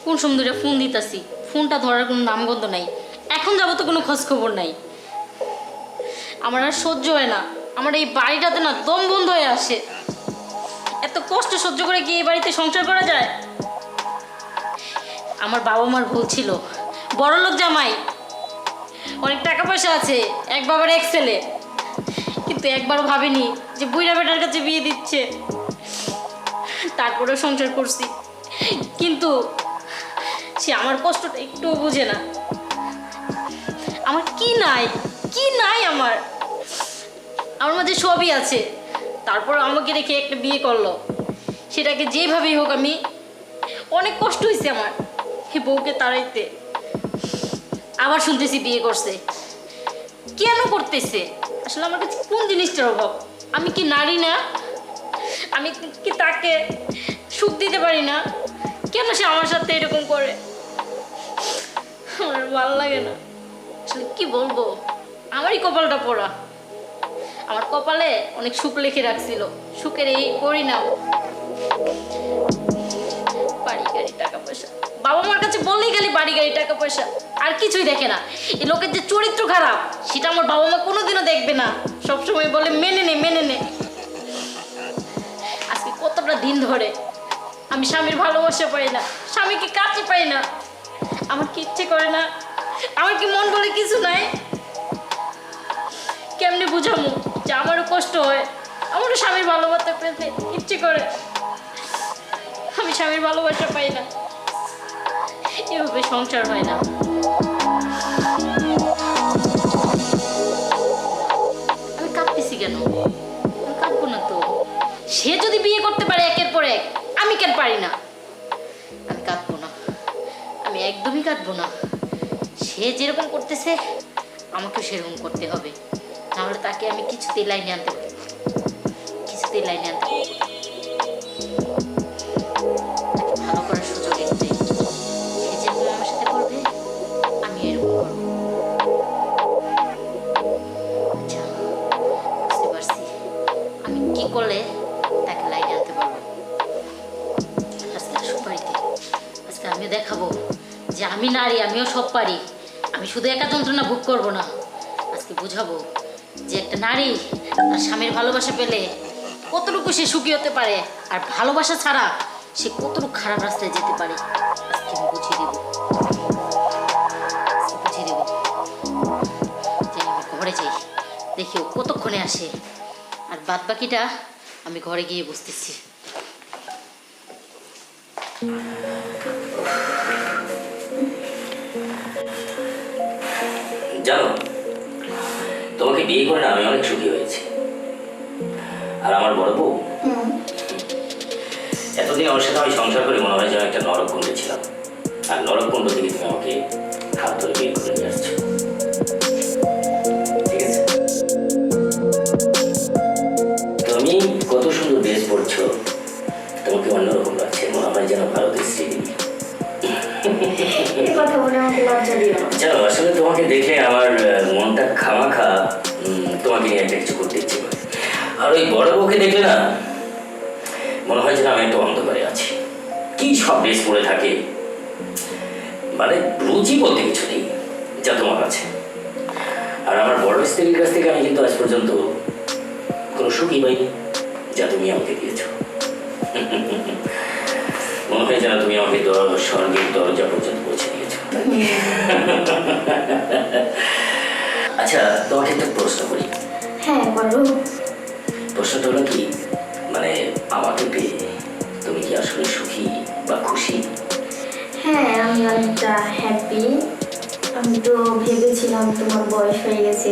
কোন সুন্দরী ফোন দিতাছি, ফোনটা ধরার কোনো নামগন্ধ নাই। এখন যাবো তো কোনো খোঁজ খবর নাই। আমার আর সহ্য হয় না, আমার এই বাড়িটাতে না দম বন্ধ হয়ে আসে। এত কষ্ট সহ্য করে কি এই বাড়িতে সংসার করা যায়? আমার বাবা মার ভুল ছিল, বড়লোক জামাই, অনেক টাকা পয়সা আছে, এক বাবার এক ছেলে, কিন্তু একবারও ভাবেনি যে বুইড়া বেটার কাছে বিয়ে দিচ্ছে। তারপরেও সংসার করছি, কিন্তু সে আমার কষ্টটা একটুও বুঝে না। আমার কি নাই, কি নাই আমার মাঝে সবই আছে, তারপর আমাকে রেখে একটা বিয়ে করলো। সেটাকে যেভাবেই হোক আমি, অনেক কষ্ট হয়েছে আমার এই বউকে তাড়াইতে। আবার শুনতেছি বিয়ে করছে, কেন করতেছে? আসলে আমার কাছে কোন জিনিসটার অভাব? আমি কি নারী না? আমি কি তাকে সুখ দিতে পারি না? কেন সে আমার সাথে এরকম করে? আমার ভালো লাগে না। আসলে কি বলবো, আমারই কপালটা পোড়া। আমার কপালে অনেক সুখ লিখে রাখছিল, সুখের এই পরিণাম। বাড়ি গাড়ি টাকা পয়সা, বাবা মার কাছে বললেই খালি বাড়ি গাড়ি টাকা পয়সা, আর কিছুই দেখে না। এই লোকের যে চরিত্র খারাপ সেটা আমার বাবা মা কোনোদিনও দেখবে না, সবসময় বলে মেনে নে মেনে নে। আজকে কতটা দিন ধরে আমি স্বামীর ভালোবাসা পাই না, স্বামীকে কাছে পাই না। আমার কি ইচ্ছে করে না? আমার কি মন বলে কিছু নাই? কেমনে বুঝামু যে আমারও কষ্ট হয়, আমারও স্বামীর ভালোবাসা পেতে ইচ্ছে করে, আমি স্বামীর ভালোবাসা পাই না। এভাবে সংসার হয় না। আমি কাঁদতেছি কেন? আমি কাঁদবো না তো। সে যদি বিয়ে করতে পারে একের পর এক, আমি কেন পারি না? আমি কাঁদবো না, আমি একদমই কাঁদবো না। সে যেরকম করতেছে আমাকেও সেরকম করতে হবে, নাহলে তাকে আমি কিছুতেই লাইনে আনতে পারবো, কিছুতেই লাইনে আনতে পারবো। তাকে ভালো করার সুযোগ একটাই, সে যেভাবে আমার সাথে করবে আমি এরকম করবো। আচ্ছা, বুঝতে পারছি আমি কি করলে তাকে লাইনে আনতে পারবো। আজকে আসুক বাড়িতে, আজকে আমিও দেখাবো যে আমি নারী, আমিও সব পারি। আমি শুধু একা যন্ত্রণা ভোগ করবো না, আজকে বুঝাবো যে একটা নারী তার স্বামীর ভালোবাসা পেলে কতটুকু সে সুখী হতে পারে, আর ভালোবাসা ছাড়া সে কতটুকু খারাপ রাস্তায় যেতে পারে। আজকে আমি বুঝিয়ে দেবো, বুঝিয়ে দেবো। যে আমি ঘরে যাই, দেখিও কতক্ষণে আসে, আর বাদ বাকিটা আমি ঘরে গিয়ে বসতেছি। জানো, তোমাকে বিয়ে করে না আমি অনেক সুখী হয়েছি। আর আমার বড় বউ, এতদিন আমার সাথে আমি সংসার করে মনে হয় যেন একটা নরক কুণ্ডে ছিলাম, আর নরক কুণ্ড থেকে তুমি আমাকে হাত ধরে বিয়ে করে নিয়ে আসছো। ঠিক আছে, তুমি কত সুন্দর ড্রেস পরছো, তোমাকে অন্যরকম লাগছে, মনে হয় যেন ভারতের শ্রীদেবী। জানো, আসলে তোমাকে দেখে আমার মনটা খামাখা তোমাকে নিয়ে একটা কিছু করতে ইচ্ছে করে। আর ওই বড় বউকে দেখলে না মনে হয় যেন আমি একটা অন্ধকারে আছি। কি সব ড্রেস পরে থাকে, মানে রুচি বলতে কিছু নেই যা তোমার আছে। আর আমার বড় স্ত্রীর কাছ থেকে আমি কিন্তু আজ পর্যন্ত কোনো সুখী পাইনি যা তুমি আমাকে দিয়েছ। মনে হয় যেন তুমি আমাকে স্বর্গের দরজা পর্যন্ত পৌঁছে দিয়েছো। আচ্ছা, তোমাকে একটা প্রশ্ন করি। হ্যাঁ বলো। প্রশ্নটা হলো কি, মানে আমাকে পেয়ে তুমি কি আসলে সুখী বা খুশি? হ্যাঁ, আমি অনেকটা হ্যাপি। আমি তো ভেবেছিলাম তোমার বয়স হয়ে গেছে,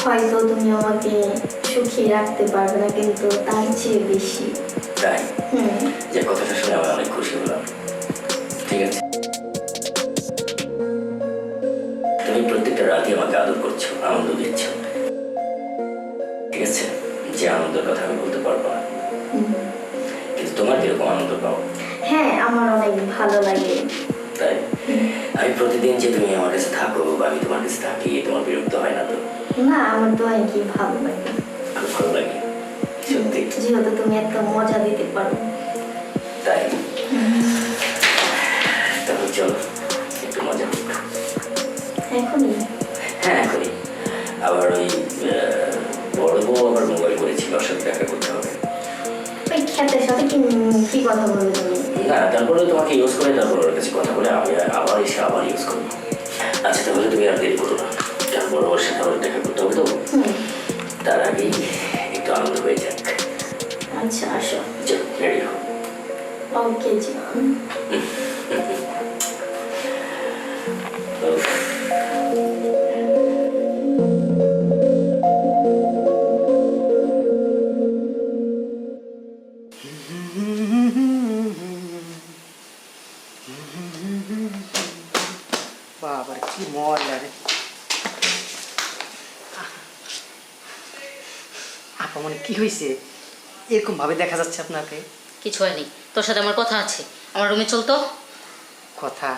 হয়তো তুমি আমাকে সুখী রাখতে পারবে না, কিন্তু তার চেয়ে বেশি। তাই? যে কথাটা শুনে আমি অনেক খুশি হলাম। ঠিক আছে, তুমি প্রত্যেকটা রাতে আমাকে আদর করছো, আনন্দ দিচ্ছ। ঠিক আছে, যে আনন্দের কথা আমি বলতে পারবো না, কিন্তু তোমার কিরকম আনন্দ পাও? হ্যাঁ, আমার অনেক ভালো লাগে। তাই? আমি প্রতিদিন যে তুমি আমার কাছে থাকো বা আমি তোমার কাছে থাকি, তোমার বিরক্ত হয় না তো? না, আমার তো অনেক ভালো লাগে। ভালো লাগে সত্যি, যেহেতু তুমি এত মজা দিতে পারো। তাই? তাহলে চলো একটু মজা হোক। এখনই? হ্যাঁ এখনই। আবার ওই বড় বউ আবার মোবাইল করেছিল, ওর সাথে দেখা করতে হবে। ওই খ্যাতের সাথে কি কথা বলবে তুমি? না তারপরে তোমাকে ইউজ করে তারপর ওর কাছে কথা বলে আমি আবার এসে আবার ইউজ করবো। আচ্ছা তাহলে তুমি আর দেরি করো না, তারপর ওর সাথে আবার দেখা করতে হবে তো, তার আগেই একটু আনন্দ হয়ে যাক। আচ্ছা আসো। চল রেডি হো। ওকে জান। বাবার কি মজা রে। আপা মানে কি হয়েছে, এরকম ভাবে দেখা যাচ্ছে আপনাকে? কিছু হয়নি, তোর সাথে আমার কথা আছে। আমার রুমে চলতো। কথা?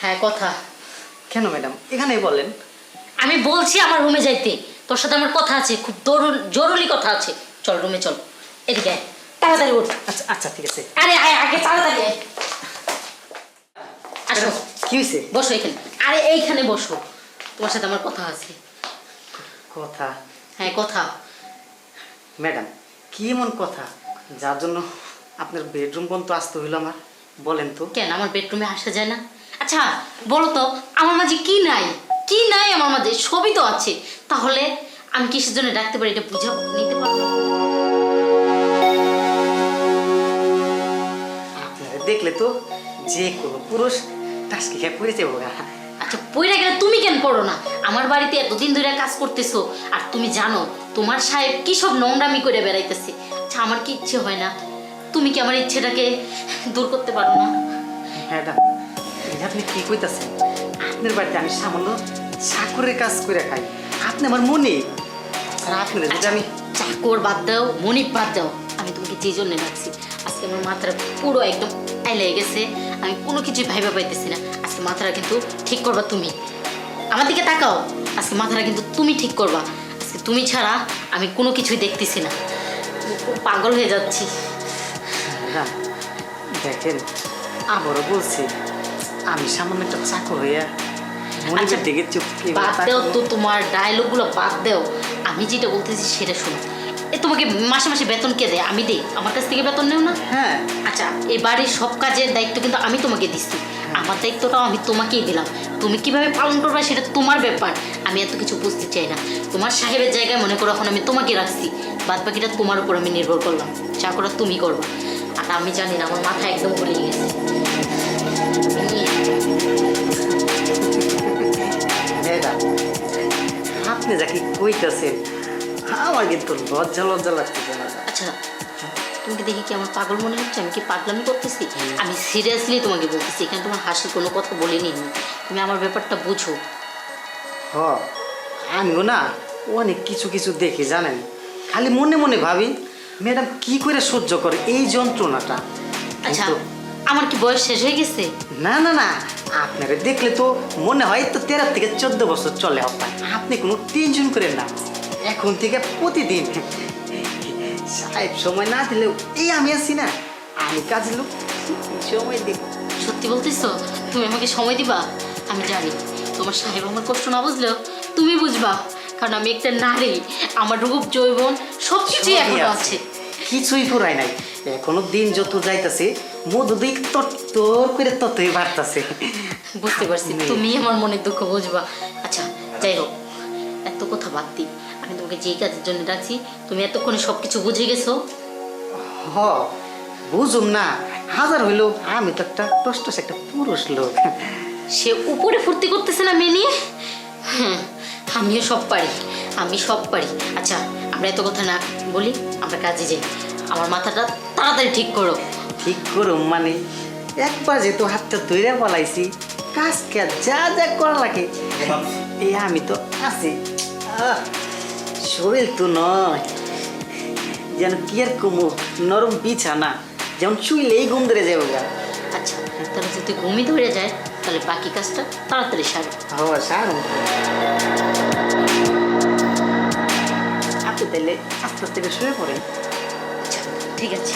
হ্যাঁ কথা। কেন ম্যাডাম, এখানেই বলেন। আমি বলছি আমার রুমে যাইতে, তোর সাথে আমার কথা আছে, খুব জরুরি কথা আছে। চল রুমে চল, এদিকে আয়, তাড়াতাড়ি ওঠ। আচ্ছা আচ্ছা ঠিক আছে। আরে আয় আগে, তাড়াতাড়ি আয়। আসো, কি হয়েছে? বসো এখানে। আরে এইখানে বসো, তোমার সাথে আমার কথা আছে। কথা? হ্যাঁ কথা। ম্যাডাম কি এমন কথা যার জন্য আপনার বেডরুম পর্যন্ত আসতে হইলো আমার? বলেন তো। কেন আমার বেডরুমে আসা যায় না? আচ্ছা বলো তো, আমার মাঝে কি নাই? কি নাই আমার মাঝে? সবই তো আছে। তাহলে আমি কিসের জন্য ডাকতে পারি, এটা বুঝে নিতে পারবো? আপনারা দেখলে তো যে কোনো পুরুষ টাসকি খেয়ে পড়েছে ওরা। আচ্ছা পইরা গেলে তুমি কেন পড়ো না? আমার বাড়িতে এতদিন ধরে কাজ করতেছো, আর তুমি জানো তোমার সাহেব কি সব নোংরামি করে বেড়াইতেছে। আচ্ছা আমার কি ইচ্ছে হয় না? তুমি কি আমার ইচ্ছেটাকে দূর করতে পারো না? ম্যাডাম আপনি কি কইতাছেন? আপনার বাড়িতে আমি সামান্য চাকরের কাজ করে খাই, আপনি আমার মনে। আর আপনার যদি আমি চাকর বাদ দাও, মনিব বাদ দাও, আমি তোমাকে যে জন্য রাখছি। আজকে আমার মাথাটা পুরো একদম আইলে গেছে, আমি কোনো কিছু ভাইবা পাইতেছি না। আজকে মাথাটা কিন্তু ঠিক করবা তুমি। আমার দিকে তাকাও, আজকে মাথাটা কিন্তু তুমি ঠিক করবা। আজকে তুমি ছাড়া আমি কোনো কিছুই দেখতেছি না, খুব পাগল হয়ে যাচ্ছি। ম্যাডাম দেখেন, আবারও বলছি আমি সামান্য একটা চাকর হইয়া মনিবের দিকে চুপকে বাদ দাও তো, তোমার ডায়লগগুলো বাদ দাও। আমি যেটা বলতেছি সেটা শোনো। এ তোমাকে মাসে মাসে বেতন কে দেয়? আমি দিই। আমার কাছ থেকে বেতন নেও না? হ্যাঁ। আচ্ছা এই বাড়ির সব কাজের দায়িত্ব কিন্তু আমি তোমাকে দিচ্ছি। আমার দায়িত্বটাও আমি তোমাকেই দিলাম। তুমি কিভাবে পালন করবে সেটা তোমার ব্যাপার, আমি এত কিছু বুঝতে চাই না। তোমার সাহেবের জায়গায় মনে করো এখন আমি তোমাকে রাখছি, বাদ বাকিটা তোমার উপর আমি নির্ভর করলাম। যা করা তুমি করবা। আর আমি জানি না, আমার মাথা একদম ঘুরিয়ে গেছে। ম্যাডাম আপনি যাকে কইতাছেন আমার কিন্তু লজ্জা লজ্জা লাগতেছে না। আচ্ছা তুমি কি দেখি কি আমার পাগল মনে হচ্ছে? আমি কি পাগলামি করতেছি? আমি সিরিয়াসলি তোমাকে বলতেছি, এখানে তোমার হাসির কোনো কথা বলিনি। তুমি আমার ব্যাপারটা বুঝো। হ আমিও না অনেক কিছু কিছু দেখি জানেন, খালি মনে মনে ভাবি ম্যাডাম কি করে সহ্য করে এই যন্ত্রণাটা। আচ্ছা কিন্তু আমার কি বয়স শেষ হয়ে গেছে? না না না, আপনারা দেখলে তো মনে হয় তো 13 থেকে 14 বছর চলে আপনার। আপনি কোনো টেনশন করেন না, এখন থেকে প্রতিদিন সাহেব সময় না দিলেও এই আমি আছি না, আমি কাজ লোক সময় দিব। সত্যি বলতেছো? তুমি আমাকে সময় দিবা? আমি জানি তোমার সাহেব আমার কষ্ট না বুঝলেও তুমি বুঝবা, কারণ আমি একটা নারী। আমার রূপ যৌবন সব কিছুই এখনো আছে। কিছুই ফুরায় নাই, এখনো দিন যত যাইতাছে মধু দিক তত্তর করে ততই বাড়তাছে। বুঝতে পারছি তুমি আমার মনের দুঃখ বুঝবা। আচ্ছা যাই হোক, এত কথা বাদ দিই। আমি তোমাকে যেই কাজের জন্য ডাকছি, তুমি এতক্ষণে সব কিছু বুঝে গেছো। হ বুঝুম না, হাজার হইলো আমি তো একটা টস্টস একটা পুরুষ লোক। সে উপরে ফুর্তি করতেছে না মেয়ে নিয়ে। হ্যাঁ আমিও সব পারি, আমি সব পারি। আচ্ছা আমরা এত কথা না বলি, আমরা কাজে যাই। আমার মাথাটা তাড়াতাড়ি ঠিক করো। ঠিক করুম মানে একবার যেহেতু হাতটা ধরে বলাইছি, কাজ কাজ যা যা করা লাগে এই আমি তো আছি। শরীর তো নয় যেন কি আর কমো, নরম বিছানা যেমন শুইলেই ঘুম ধরে যাবো গা। আচ্ছা তাহলে যদি ঘুমই ধরে যায় তাহলে বাকি কাজটা তাড়াতাড়ি সারো। হ সারুন আপনি তাহলে আস্তে আস্তে করে শুয়ে পড়েন। আচ্ছা ঠিক আছে।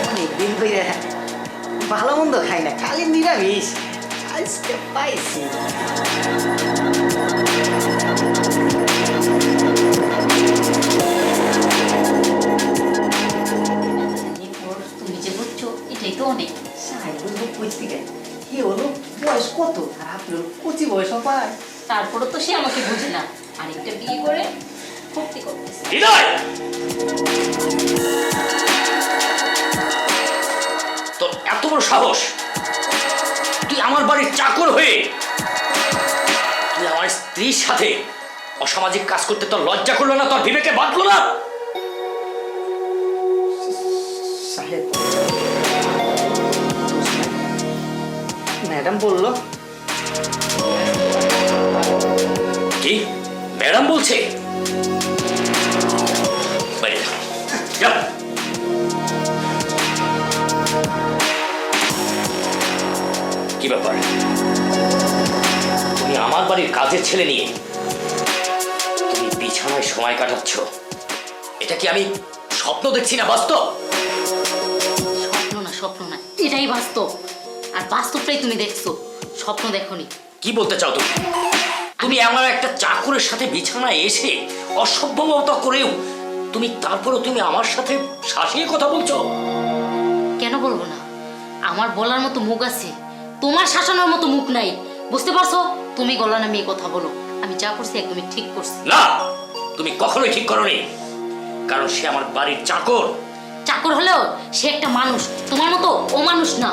অনেকদিন ধরে ভালো মন্দ খাই না, খালি নিরামিষ। আজকে পাইছি। তুমি যে বুঝছো এটাই তো অনেক। সাহেব বুঝবো কই থেকে? কি হলো, বয়স কত? আর আপনার কচি বয়স পায়। তারপরে তো সে আমাকে বুঝে না, আরেকটা বিয়ে করে ভক্তি করতেছে। হৃদয়, তোর এত বড় সাহস, তুই আমার বাড়ির চাকর হয়ে তুই আমার স্ত্রীর সাথে অসামাজিক কাজ করতে তোর লজ্জা করলো না? তোর বিবেকে বাঁধলো না? সাহেব, ম্যাডাম বললো। কি ম্যাডাম বলছে? বাইরে যা, যা। কি ব্যাপার, তুমি আমার বাড়ির কাজের ছেলে নিয়ে তুমি বিছানায় সময় কাটাচ্ছ? এটা কি আমি স্বপ্ন দেখছি না বাস্তব? স্বপ্ন না, এটাই বাস্তব। আর বাস্তবটাই তুমি দেখছো, স্বপ্ন দেখোনি। কি বলতে চাও তুমি? তুমি আমার একটা চাকরের সাথে বিছানায় এসে অসভ্যতা করেও তারপরও তুমি আমার সাথে শাসিয়ে কথা বলছো? কেন বলবো না? আমার বলার মতো মুখ আছে, তোমার শাসনের মতো মুখ নাই। বুঝতে পারছো? তুমি গলা নামিয়ে কথা বলো। আমি যা করছি একদমই ঠিক করছি। না, তুমি কখনোই ঠিক করোনি, কারণ সে আমার বাড়ির চাকর। চাকর হলেও সে একটা মানুষ, তোমার মতো ও মানুষ না।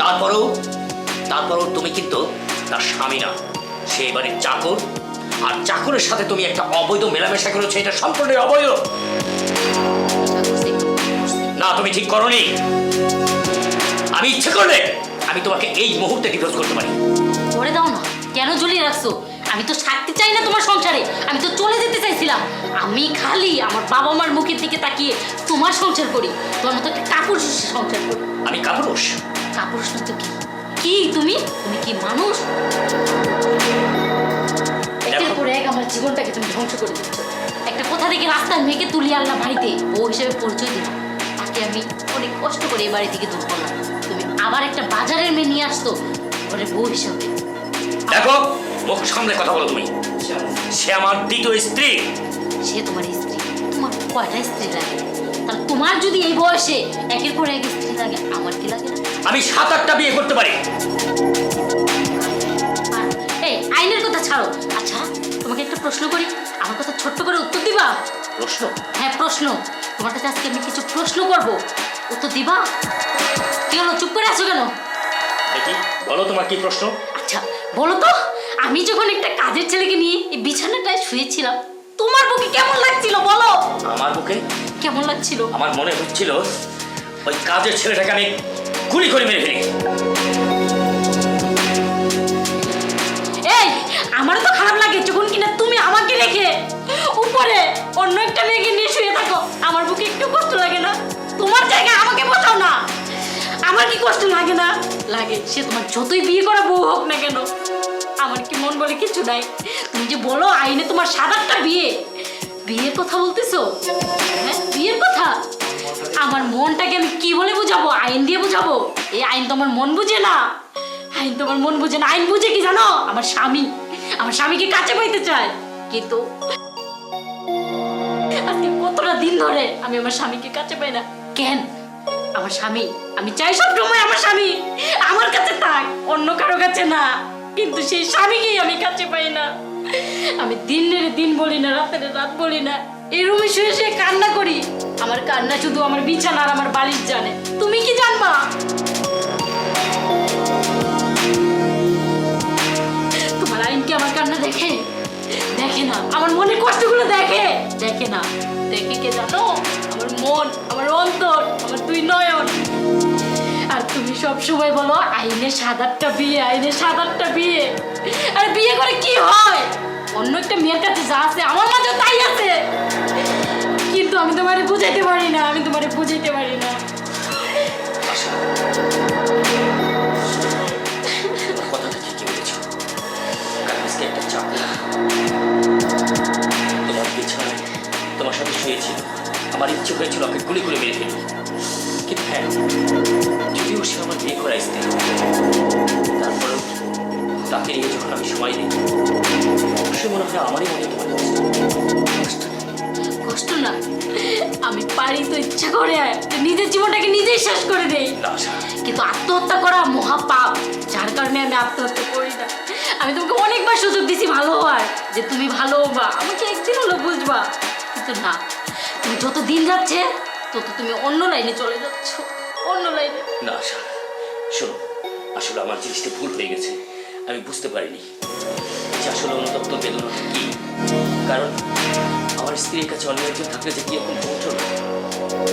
তারপরও তুমি কিন্তু তার স্বামী না, সে বাড়ির চাকর। আর চাকরের সাথে তুমি একটা অবৈধ মেলামেশা করেছো, এটা সম্পূর্ণ অবৈধ। না, তুমি ঠিক করোনি। আমি ইচ্ছে করলে আমি তোমাকে এই মুহূর্তে ডিভোর্স করতে পারি। করে দাও না, কেন ঝুলিয়ে রাখছো? আমি তো থাকতে চাই না তোমার সংসারে, আমি তো চলে যেতে চাইছিলাম। আমি খালি আমার বাবা মার মুখের দিকে তাকিয়ে তোমার সংসার করি, তোমার মতো একটা কাপুরুষ সংসার করি। আমি কাপুরুষ? কাপুরুষ না তো কি? কি তুমি কি মানুষ? একের পর এক আমার জীবনটাকে তুমি ধ্বংস করে দিচ্ছ। একটা কোথা থেকে রাস্তায় মেয়েকে তুলিয়ে আনলাম বাড়িতে, বউ হিসেবে পরিচয় দিলাম। তাকে আমি অনেক কষ্ট করে এই বাড়ি থেকে দূর করলাম। তুমি আবার একটা বাজারের মেয়ে নিয়ে আসতো ঘরে বউ হিসাবে। দেখো, মুখ সামনে কথা বলো তুমি। সে আমার দ্বিতীয় স্ত্রী। সে তোমার স্ত্রী? তোমার কয়টা স্ত্রী লাগে? তাহলে তোমার যদি এই বয়সে একের পর এক স্ত্রী লাগে, আমার কি লাগে না? আমি 7-8টা বিয়ে করতে পারি। আর এই আইনের কথা ছাড়ো। আচ্ছা, তোমাকে একটা প্রশ্ন করি, আমার কথা ছোট্ট করে উত্তর দিবা? প্রশ্ন? হ্যাঁ, প্রশ্ন। তোমার কাছে আজকে আমি কিছু প্রশ্ন করব, উত্তর দিবা? কি হলো, চুপ করে আছো কেন? দেখি, বলো তোমার কি প্রশ্ন। আচ্ছা বলো তো, আমি যখন একটা কাজের ছেলেকে নিয়ে এই বিছানাটায় শুয়েছিলাম, তোমার বুকে কেমন লাগছিল বলো? আমার বুকে কেমন লাগছিল? আমার মনে হচ্ছিল ওই কাজের ছেলেটাকে আমি গুলি করে মেরে ফেলি। এই, আমারও তো খারাপ লাগে যখন কিনা তুমি আমাকে রেখে উপরে অন্য একটা মেয়েকে নিয়ে শুয়ে থাকো। আমার বুকে একটু কষ্ট লাগে না? তোমার জায়গায় আমাকে বসাও না, আমার কি কষ্ট লাগে না? লাগে। সে তোমার যতই বিয়ে করা বউ হোক না কেন, আমার কি মন বলে কিছু নাই? তুমি যে বলো আইনে তোমার 7-8টা বিয়ে, বিয়ের কথা বলতেছো? হ্যাঁ, বিয়ের কথা। আমার মনটাকে আমি কি বলে বুঝাবো? আইন দিয়ে বুঝাবো? এই আইন তোমার মন বুঝে না, আইন তোমার মন বুঝে না। আইন বুঝে কি জানো? আমার স্বামীকে কাছে পাইতে চায়, কিন্তু আজকে কতটা দিন ধরে আমি আমার স্বামীকে কাছে পাই না। কেন? আমার স্বামী, আমি চাই সব সময় আমার স্বামী আমার কাছে থাক, অন্য কারো কাছে না, কিন্তু সেই স্বামীকেই আমি কাছে পাই না। আমি দিনের দিন বলি না, রাতের রাত বলি না, এই রুমে শুয়ে শুয়ে কান্না করি। আমার কান্না শুধু আমার বিছানা আর আমার বালিশ জানে, তুমি কি জানবা? তোমার আইন কি আমার কান্না দেখে? দেখে না। আমার মনের কষ্টগুলো দেখে? দেখে না। দেখে কে জানো? আমার মন, আমার অন্তর, আমার দুই নয়ন। আর তুমি সব সময় বলো আইনে 7-8টা বিয়ে, আইনে 7-8টা বিয়ে। আর বিয়ে করে কি হয়? অন্য একটা মেয়ের কাছে যা আছে আমার মাঝে তাই আছে, কিন্তু আমি তোমারে বুঝাইতে পারি না, আমি তোমারে বুঝাইতে পারি না। কথাটা ঠিকই বলেছো। কামিজকে একটা চাকর তোমার বিছানায় তোমার সাথে শুয়েছিল, আমার ইচ্ছে হয়েছিল ওকে গুলি করে মেরে ফেলি। কিন্তু হ্যাঁ, যদিও সে আমার বিয়ে করা স্ত্রী, তারপরেও তাকে নিয়ে যখন আমি সময় দিই সে মনে হয় আমারই মনে তোমার কষ্ট। কষ্ট না, আমি পারি তো ইচ্ছা করে নিজের জীবনটাকে নিজেই শেষ করে দেই, না আশা, কিন্তু আত্মহত্যা করা মহাপাপ, যার কারণে আমি আত্মহত্যা করি না। আমি তোমাকে অনেকবার সুযোগ দিছি ভালো হওয়ার, যে তুমি ভালো হবা, আমাকে একদিন হলো বুঝবা, কিন্তু না, তুমি যত দিন যাচ্ছে তত তুমি অন্য লাইনে চলে যাচ্ছ, অন্য লাইনে। না আশা, শোনো, আসলে আমার জিনিসটা ভুল হয়ে গেছে। আমি বুঝতে পারিনি যে আসলে অনুতপ্ত বেদনাটা কি। কারণ আমার স্ত্রীর কাছে অন্য একজন থাকলে যে কিরকম যন্ত্রণা,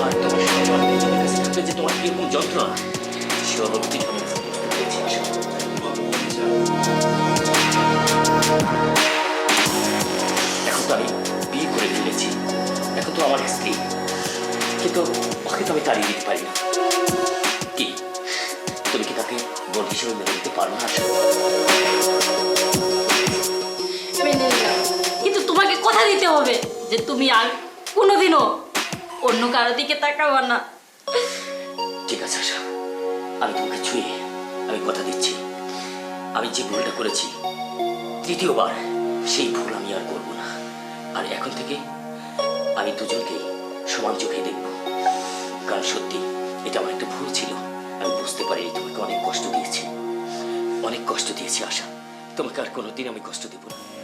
আর তোমার সঙ্গে অন্য একজনের কাছে থাকলে যে তোমার কিরকম যন্ত্রণা, সে অনুভূতি আমি বুঝতে পেরেছি আশা। এখন তো আমি বিয়ে করে ফেলেছি, এখন তো আমার স্ত্রী, কিন্তু ওকে তো আমি তাড়িয়ে দিতে পারি না। কি তুমি কি তাকে বোন হিসেবে মেনে নিতে পারো না আশা? মেনে নিলাম, কিন্তু তোমাকে কথা দিতে হবে যে তুমি আর কোনোদিনও অন্য কারো দিকে তাকাবা না। ঠিক আছে আশা, আমি তোমাকে ছুঁয়ে আমি কথা দিচ্ছি, আমি যে ভুলটা করেছি তৃতীয়বার সেই ভুল আমি আর করব না। আর এখন থেকে আমি দুজনকেই সমান চোখে দেখব। কারণ সত্যি এটা আমার একটা ভুল ছিল, আমি বুঝতে পারিনি তোমাকে অনেক কষ্ট দিয়েছি, অনেক কষ্ট দিয়েছি আশা। তোমাকে আর কোনোদিন আমি কষ্ট দেব না।